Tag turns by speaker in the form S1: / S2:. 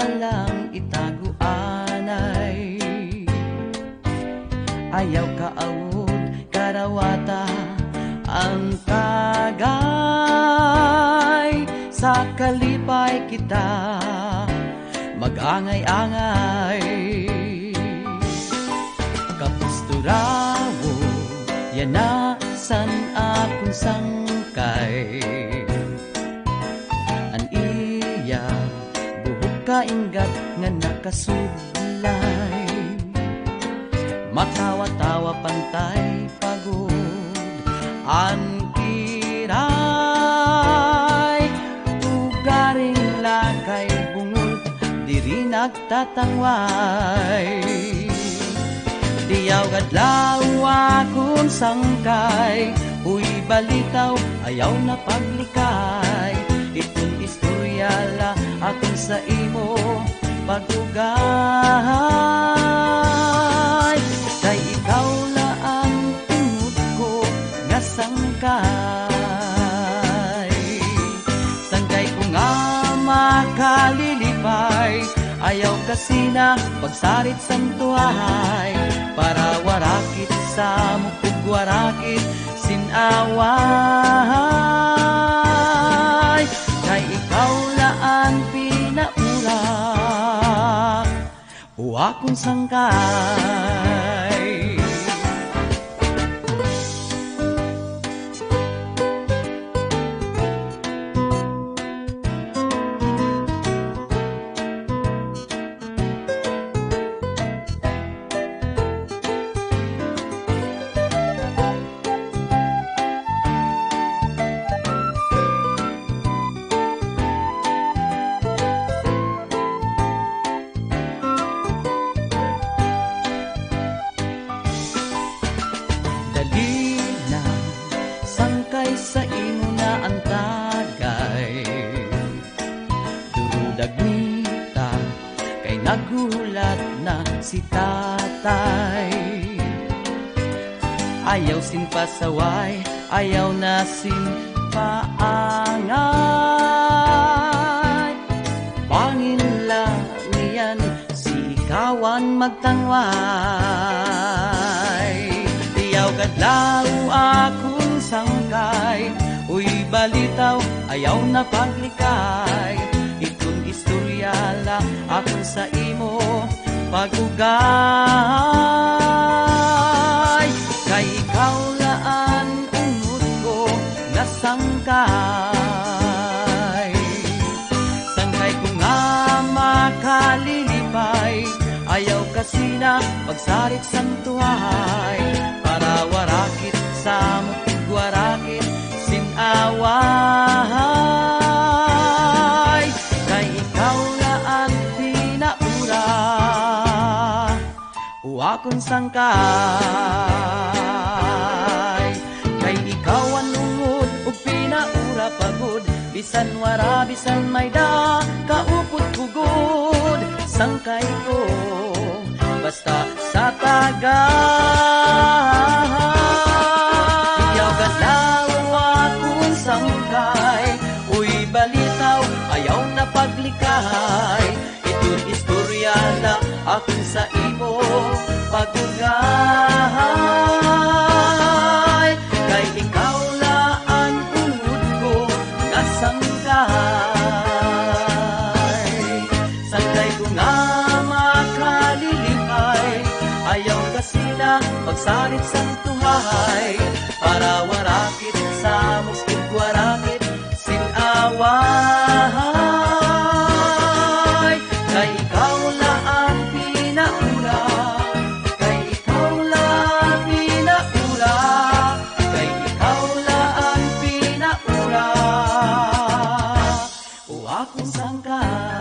S1: alang itaguanay. Ayaw kaawod karawata ang tagay. Sa kalipay kita mag-angay-angay. Kapusturawo yanasan akong sangkay. An iya buhok kaingat nga nakasublay. Matawa-tawa pantay pagod an kiray. Ugaring lakay bungol diri nagtatangway. Diyaw kadlaw akong sangkay. Uy balitaw ayaw na paglikay. Itong istoryala akong sa imo pagugay. Kay ikaw la ang tungod ko nga sangkay. Sangkay ko nga makalilipay. Ayaw kasi na pagsarit santuhay. Para warakit sa mukog warakit sinaway. Kay ikaw laan pinaura o akong sangkay. Sangkay sa imo na ang tagay. Durudag nita kay nagulat na si tatay. Ayaw sin pasaway, ayaw na sin paangay. Bangin lang niyan si ikawan magtangway. Diyaw kadlaw ako sangkay. Uy balitaw ayaw na paglikay. Itong istoryala akong sa imo pagugay. Kay ikaw laan unod ko nga sangkay. Sangkay ko nga makalilipay. Ayaw kasi na pagsarit santuhay. Para warakit sa mukog warakit sinaway. Kay ikaw laan pinaura o akong sangkay. Kay ikaw ang lungod o pinaura pagod. Bisan wara bisan may da kaupot kugod. Sangkay ko basta sa tagay. Sangkay, uy balitaw ayaw na paglikay. Ito'y istoryala akong sa imo pagugay. Kay ikaw laan unod ko nga sangkay. Sangkay ko nga makalilipay. Ayaw kasi na pagsarit santuhay. Para warakit sa mukog warakit sinaway. Kay ikaw laan pinaura. Kay ikaw laan pinaura. Kay ikaw laan pinaura o akong sangkay.